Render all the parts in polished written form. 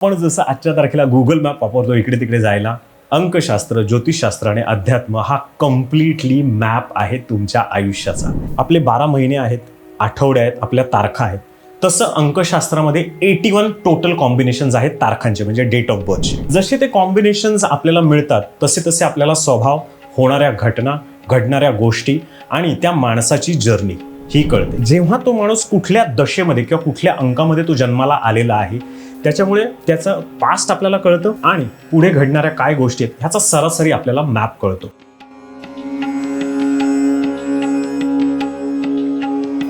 पण जसं आजच्या तारखेला गुगल मॅप वापरतो इकडे तिकडे जायला, अंकशास्त्र, ज्योतिषशास्त्र आणि अध्यात्म हा कम्प्लिटली मॅप आहे तुमच्या आयुष्याचा. आपले 12 महिने आहेत, आठवडे आहेत, आपल्या तारखा आहेत. तसं अंकशास्त्रामध्ये 81 टोटल कॉम्बिनेशन्स आहेत तारखांचे, म्हणजे डेट ऑफ बर्थचे. जसे ते कॉम्बिनेशन्स आपल्याला मिळतात तसे तसे आपल्याला स्वभाव, होणाऱ्या घटना, घडणाऱ्या गोष्टी आणि त्या माणसाची जर्नी ही कळते. जेव्हा तो माणूस कुठल्या दशेमध्ये किंवा कुठल्या अंकामध्ये तो जन्माला आलेला आहे, त्याच्यामुळे त्याचं पास्ट आपल्याला कळतं आणि पुढे घडणाऱ्या काय गोष्टी आहेत ह्याचा सरासरी आपल्याला मॅप कळतो.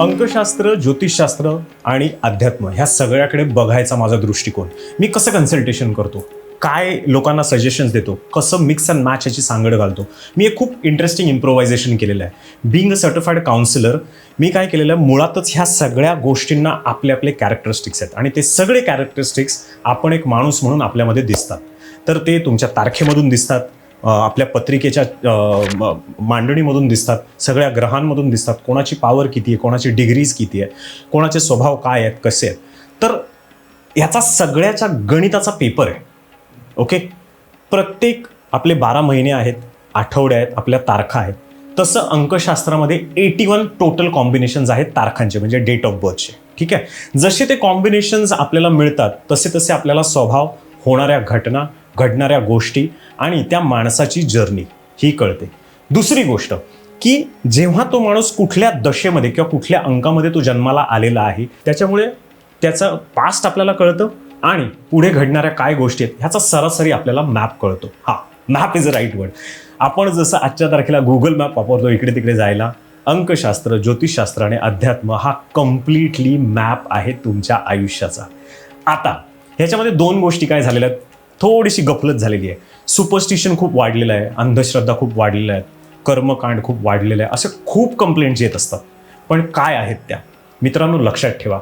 अंकशास्त्र, ज्योतिषशास्त्र आणि अध्यात्म ह्या सगळ्याकडे बघायचा माझा दृष्टिकोन. मी कसं कन्सल्टेशन करतो, काय लोकांना सजेशन्स देतो, कसं मिक्स अँड मॅच याची सांगड घालतो. मी एक खूप इंटरेस्टिंग इम्प्रोव्हायझेशन केलेलं आहे. बिंग अ सर्टिफाईड काउन्सिलर मी काय केलेलं आहे, मुळातच ह्या सगळ्या गोष्टींना आपले आपले कॅरेक्टरिस्टिक्स आहेत आणि ते सगळे कॅरेक्टरिस्टिक्स आपण एक माणूस म्हणून आपल्यामध्ये दिसतात. तर ते तुमच्या तारखेमधून दिसतात, आपल्या पत्रिकेच्या मांडणीमधून दिसतात, सगळ्या ग्रहांमधून दिसतात. कोणाची पॉवर किती आहे, कोणाची डिग्रीज किती आहे, कोणाचे स्वभाव काय आहेत, कसे आहेत. तर ह्याचा सगळ्याच्या गणिताचा पेपर आहे. ओके, प्रत्येक आपले 12 महिने आहेत, आठवडे आहेत, आपल्या तारखा आहेत. तसं अंकशास्त्रामध्ये 81 टोटल कॉम्बिनेशन्स आहेत तारखांचे, म्हणजे डेट ऑफ बर्थचे. ठीक आहे, जसे ते कॉम्बिनेशन्स आपल्याला मिळतात तसे तसे आपल्याला स्वभाव, होणाऱ्या घटना, घडणाऱ्या गोष्टी आणि त्या माणसाची जर्नी ही कळते. दुसरी गोष्ट की जेव्हा तो माणूस कुठल्या दशेमध्ये किंवा कुठल्या अंकामध्ये तो जन्माला आलेला आहे, त्याच्यामुळे त्याचं पास्ट आपल्याला कळतं आणि पुढे घडणाऱ्या काय गोष्टी आहेत ह्याचा सरासरी आपल्याला मॅप कळतो. हा, map is a right word. आपण जसं आजच्या तारखेला गुगल मॅप वापरतो इकडे तिकडे जायला, अंकशास्त्र, ज्योतिषशास्त्र आणि अध्यात्म हा कम्प्लिटली मॅप आहे तुमच्या आयुष्याचा. आता ह्याच्यामध्ये 2 गोष्टी काय झालेल्या आहेत, थोडीशी गफलत झालेली आहे. सुपरस्टिशन खूप वाढलेलं आहे, अंधश्रद्धा खूप वाढलेल्या आहेत, कर्मकांड खूप वाढलेलं आहे, असे खूप कंप्लेंट्स येत असतात. पण काय आहेत त्या मित्रांनो, लक्षात ठेवा.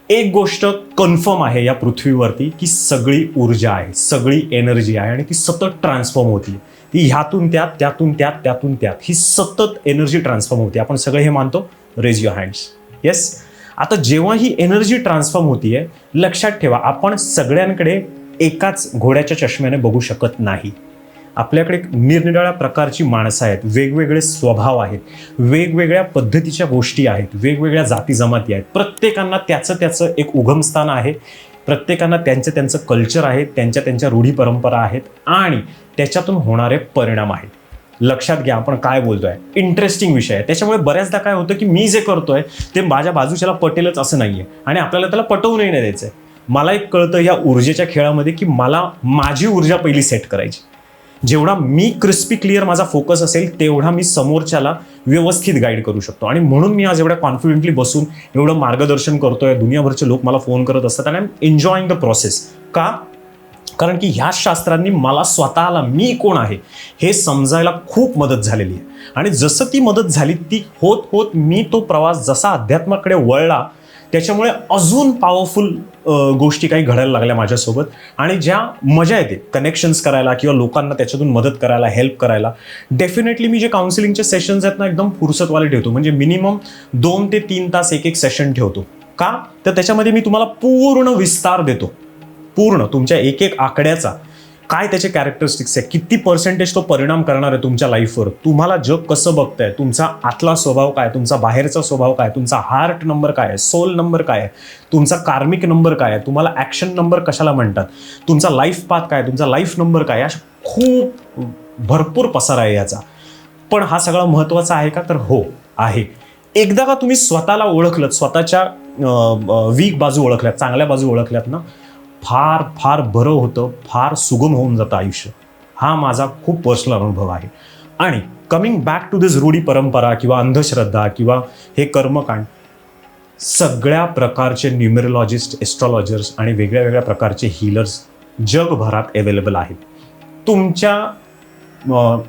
एक गोष्ट कन्फर्म आहे या पृथ्वीवरती की सगळी ऊर्जा आहे, सगळी एनर्जी आहे आणि ती सतत ट्रान्सफॉर्म होती. ती ह्यातून त्यात, त्यातून त्यात, त्यातून त्यात, ही सतत एनर्जी ट्रान्सफॉर्म होती. आपण सगळे हे मानतो. Raise your hands. येस. आता जेव्हा ही एनर्जी ट्रान्सफॉर्म होतीये, लक्षात ठेवा आपण सगळ्यांकडे एकाच घोड्याच्या चष्म्याने बघू शकत नाही. आपल्याकडे निरनिराळ्या प्रकारची माणसं आहेत, वेगवेगळे स्वभाव आहेत, वेगवेगळ्या पद्धतीच्या गोष्टी आहेत, वेगवेगळ्या जाती जमाती आहेत. प्रत्येकांना त्याचं एक उगमस्थान आहे, प्रत्येकांना त्यांचं कल्चर आहे, त्यांच्या रूढी परंपरा आहेत आणि त्याच्यातून होणारे परिणाम आहेत. लक्षात घ्या आपण काय बोलतोय, इंटरेस्टिंग विषय आहे. त्याच्यामुळे बऱ्याचदा काय होतं की मी जे करतोय ते माझ्या बाजूच्याला पटेलच असं नाहीये आणि आपल्याला त्याला पटवूनही नाही द्यायचंय. मला एक कळतं या ऊर्जेच्या खेळामध्ये की मला माझी ऊर्जा पहिली सेट करायची. जेवढा मी क्रिस्पी क्लिअर माझा फोकस असेल तेवढा मी समोरच्याला व्यवस्थित गाईड करू शकतो. आणि म्हणून मी आज एवढ्या कॉन्फिडेंटली बसून एवढं मार्गदर्शन करतोय. दुनियाभरचे लोक मला फोन करत असतात आणि I am enjoying the process. का? कारण की ह्या शास्त्रांनी मला स्वतःला मी कोण आहे हे समजायला खूप मदत झालेली आहे. आणि जसं ती मदत झाली ती होत होत मी तो प्रवास जसा अध्यात्माकडे वळला त्याच्यामुळे अजून पॉवरफुल गोष्टी काही घडायला लागल्या माझ्यासोबत. आणि ज्या मजा येते कनेक्शन्स करायला किंवा लोकांना त्याच्यातून मदत करायला, हेल्प करायला. डेफिनेटली मी जे काउन्सिलिंगचे सेशन्स आहेत ना एकदम फुरसतवाले ठेवतो. म्हणजे मिनिमम 2 ते 3 तास एक सेशन ठेवतो. का? तर त्याच्यामध्ये मी तुम्हाला पूर्ण विस्तार देतो, पूर्ण तुमच्या एक आकड्याचा, काय त्याचे कॅरेक्टरिस्टिक्स आहे, किती पर्सेंटेज तो परिणाम करणार आहे तुमच्या लाईफवर, तुम्हाला जग कसं बघताय, तुमचा आतला स्वभाव काय, तुमचा बाहेरचा स्वभाव काय, तुमचा हार्ट नंबर काय आहे, सोल नंबर काय आहे, तुमचा कार्मिक नंबर काय आहे, तुम्हाला ॲक्शन नंबर कशाला म्हणतात, तुमचा लाईफ पाथ काय, तुमचा लाईफ नंबर काय, अशा खूप भरपूर पसारा आहे याचा. पण हा सगळा महत्त्वाचा आहे का? तर हो आहे. एकदा का तुम्ही स्वतःला ओळखलं, स्वतःच्या वीक बाजू ओळखल्यात, चांगल्या बाजू ओळखल्यात ना, फार फार बरं होतं, फार सुगम होऊन जातं आयुष्य. हा माझा खूप पर्सनल अनुभव आहे. आणि कमिंग बॅक टू दिस रूढी परंपरा किंवा अंधश्रद्धा किंवा हे कर्मकांड, सगळ्या प्रकारचे न्यूमेरोलॉजिस्ट, एस्ट्रॉलॉजर्स आणि वेगळ्या वेगळ्या प्रकारचे हीलर्स जगभरात अवेलेबल आहेत. तुमच्या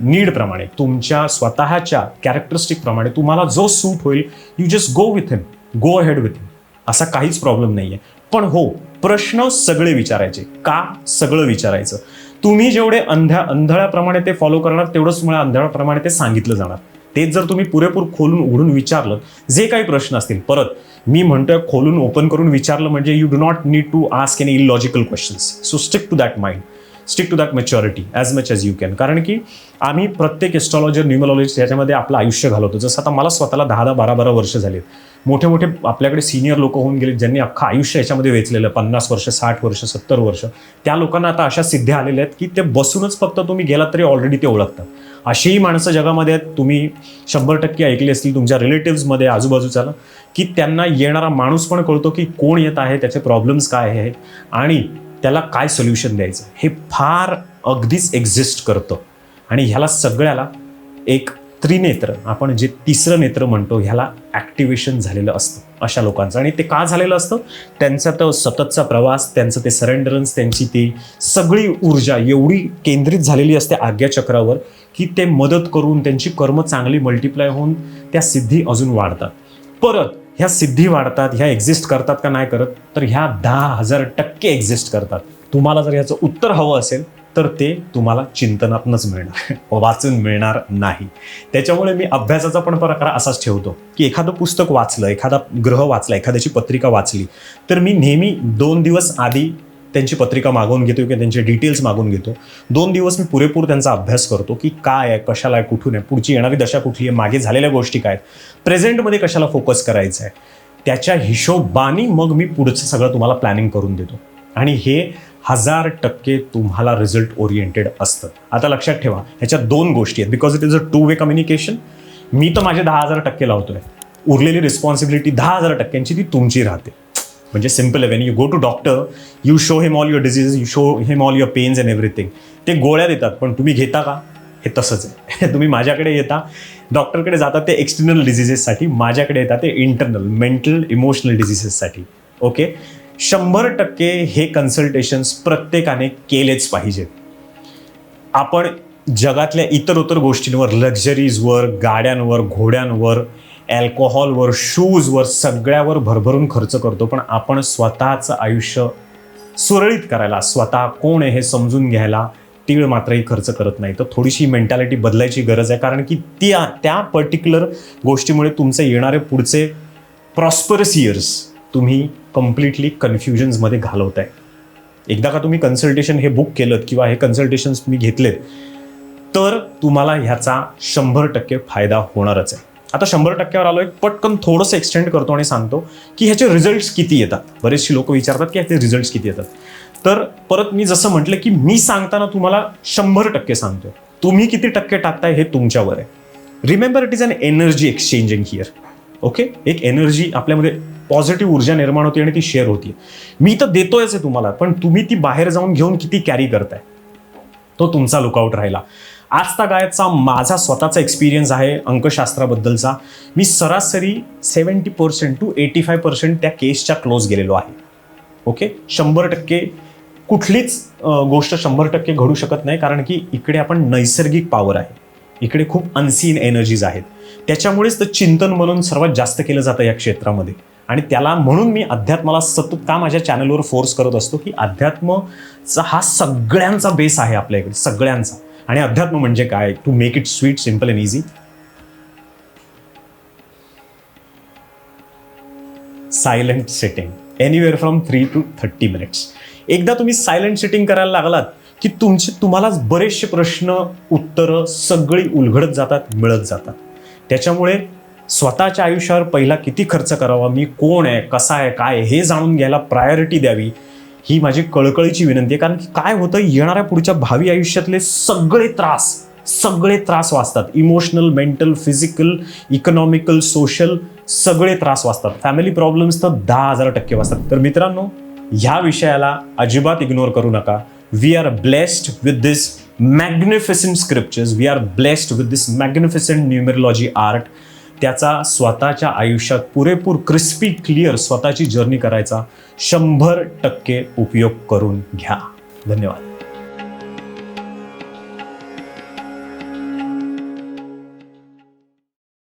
नीडप्रमाणे, तुमच्या स्वतःच्या कॅरेक्टरिस्टिकप्रमाणे तुम्हाला जो सूट होईल, you just go with him, go ahead with him. असा काहीच प्रॉब्लेम नाही आहे. पण हो, प्रश्न सगळे विचारायचे. का? सगळं विचारायचं. तुम्ही जेवढे अंधळ्याप्रमाणे ते फॉलो करणार तेवढंच तुम्हाला अंधळ्याप्रमाणे ते सांगितलं जाणार. तेच जर तुम्ही पुरेपूर खोलून उघडून विचारलं, जे काही प्रश्न असतील, परत मी म्हणतोय खोलून ओपन करून विचारलं म्हणजे you do not need to ask any illogical questions. So stick to that mind, stick to that maturity as much as you can. कारण की आम्ही प्रत्येक एस्ट्रॉलॉजर, न्यूमरॉलॉजिस्ट याच्यामध्ये आपलं आयुष्य घालवतो. जसं आता मला स्वतःला 10-10, 12-12 वर्ष झाले. मोठे मोठे आपल्याकडे सिनियर लोक होऊन गेले ज्यांनी अख्खं आयुष्य याच्यामध्ये वेचलेलं, 50 वर्ष, 60 वर्ष, 70 वर्ष. त्या लोकांना आता अशा सिद्ध्या आलेल्या आहेत की ते बसूनच फक्त तुम्ही गेलात तरी ऑलरेडी ते ओळखतात. अशीही माणसं जगामध्ये आहेत, तुम्ही 100% ऐकली असतील तुमच्या रिलेटिव्समध्ये, आजूबाजूच्याला, की त्यांना येणारा माणूस पण कळतो की कोण येत आहे, त्याचे प्रॉब्लेम्स काय आहेत आणि त्याला काय सोल्युशन द्यायचं. हे फार अगदीच एक्झिस्ट करतं. आणि ह्याला सगळ्याला एक त्रिनेत्र, आपण जे तिसरं नेत्र म्हणतो, ह्याला ॲक्टिवेशन झालेलं असतं अशा लोकांचं. आणि ते का झालेलं असतं? त्यांचा तो सततचा प्रवास, त्यांचं ते सरेंडरन्स, त्यांची ती सगळी ऊर्जा एवढी केंद्रित झालेली असते आज्ञाचक्रावर की ते मदत करून त्यांची कर्म चांगली मल्टिप्लाय होऊन त्या सिद्धी अजून वाढतात. परत ह्या सिद्धी वाढतात, ह्या एक्झिस्ट करतात का नाही करत? तर ह्या 10,000% एक्झिस्ट करतात. तुम्हाला जर ह्याचं उत्तर हवं असेल तर ते तुम्हाला चिंतनातनंच मिळणार, वाचून मिळणार नाही. त्याच्यामुळे मी अभ्यासाचा पण प्रकार असाच ठेवतो की एखादं पुस्तक वाचलं, एखादा ग्रह वाचला, एखाद्याची पत्रिका वाचली, तर मी नेहमी 2 दिवस आधी त्यांची पत्रिका मागवून घेतो किंवा त्यांचे डिटेल्स मागून घेतो. 2 दिवस मी पुरेपूर त्यांचा अभ्यास करतो की काय आहे, कशाला आहे, कुठून आहे, पुढची येणारी दशा कुठली आहे, मागे झालेल्या गोष्टी काय आहेत, प्रेझेंटमध्ये कशाला फोकस करायचं आहे, त्याच्या हिशोबाने मग मी पुढचं सगळं तुम्हाला प्लॅनिंग करून देतो. आणि हे 1000% तुम्हाला रिझल्ट ओरिएंटेड असतं. आता लक्षात ठेवा, ह्याच्यात 2 गोष्टी आहेत. Because it is a 2 way communication. मी तर माझे 10,000% लावतोय, उरलेली रिस्पॉन्सिबिलिटी 10,000%ची ती तुमची राहते. म्हणजे सिम्पल आहे, when you go to doctor, you show him all your diseases, you show him all your pains and everything. ते गोळ्या देतात, पण तुम्ही घेता का? हे तसंच आहे. तुम्ही माझ्याकडे येता, डॉक्टरकडे जातात ते एक्सटर्नल डिझिजेससाठी, माझ्याकडे येतात ते इंटरनल, मेंटल, इमोशनल डिझिजेससाठी. ओके, 100% हे कन्सल्टेशन्स प्रत्येकाने केलेच पाहिजेत. आपण जगातल्या इतर गोष्टींवर, लक्झरीजवर, गाड्यांवर, घोड्यांवर, अल्कोहॉलवर, शूजवर, सगळ्यावर भरभरून खर्च करतो, पण आपण स्वतःचं आयुष्य सुरळीत करायला, स्वतः कोण आहे हे समजून घ्यायला तीळ मात्रही खर्च करत नाही. तर थोडीशी मेंटॅलिटी बदलायची गरज आहे. कारण की त्या पर्टिक्युलर गोष्टीमुळे तुमचे येणारे पुढचे प्रॉस्परस इयर्स तुम्ही कम्प्लिटली कन्फ्युजन्समध्ये घालवताय. एकदा का तुम्ही कन्सल्टेशन हे बुक केलं किंवा हे कन्सल्टेशन्स तुम्ही घेतलेत तर तुम्हाला ह्याचा 100% फायदा होणारच आहे. आता 100%वर आलोय, पटकन थोडंसं एक्सटेंड करतो आणि सांगतो की ह्याचे रिझल्ट्स किती येतात. बरेचशी लोक विचारतात की ह्याचे रिझल्ट्स किती येतात. तर परत मी जसं म्हटलं की मी सांगताना तुम्हाला 100% सांगतो, तुम्ही किती टक्के टाकताय हे तुमच्यावर आहे. Remember, it is an energy exchanging here. Okay, एक एनर्जी आपल्यामध्ये पॉझिटिव्ह ऊर्जा निर्माण होती आणि ती शेअर होती. मी तर देतोयच आहे तुम्हाला, पण तुम्ही ती बाहेर जाऊन घेऊन किती कॅरी करताय तो तुमचा लुकआउट राहिला. आजता गायचा माझा स्वतःचा एक्सपिरियन्स आहे अंकशास्त्राबद्दलचा. मी सरासरी 70% to 85% त्या केसच्या क्लोज गेलेलो आहे. ओके, 100% कुठलीच गोष्ट 100% घडू शकत नाही, कारण की इकडे आपण नैसर्गिक पॉवर आहे, इकडे खूप अनसीन एनर्जीज आहेत. त्याच्यामुळेच तर चिंतन म्हणून सर्वात जास्त केलं जातं या क्षेत्रामध्ये. आणि त्याला म्हणून मी अध्यात्माला सतत का माझ्या चॅनलवर फोर्स करत असतो की अध्यात्मचा हा सगळ्यांचा बेस आहे आपल्या इकडे, सगळ्यांचा. आणि अध्यात्म म्हणजे काय? To make it sweet, simple and easy. Silent sitting anywhere from 3 to 30 minutes. एकदा तुम्ही सायलेंट सिटिंग करायला लागलात की तुम्हाला बरेचसे प्रश्न, उत्तरं सगळी उलगडत जातात, मिळत जातात. त्याच्यामुळे स्वतःच्या आयुष्यावर पहिला किती खर्च करावा, मी कोण आहे, कसा आहे, काय हे जाणून घ्यायला प्रायोरिटी द्यावी, ही माझी कळकळीची विनंती आहे. कारण की काय होतं, येणाऱ्या पुढच्या भावी आयुष्यातले सगळे त्रास वाचतात. Emotional, mental, physical, economical, social सगळे त्रास वाचतात. फॅमिली प्रॉब्लेम्स तर 10,000% वाचतात. तर मित्रांनो, ह्या विषयाला अजिबात इग्नोर करू नका. We are blessed with this magnificent scriptures, we are blessed with this magnificent numerology art. त्याचा स्वतःच्या आयुष्यात पुरेपूर क्रिस्पी क्लिअर स्वतःची जर्नी करायचा 100% उपयोग करून घ्या. धन्यवाद.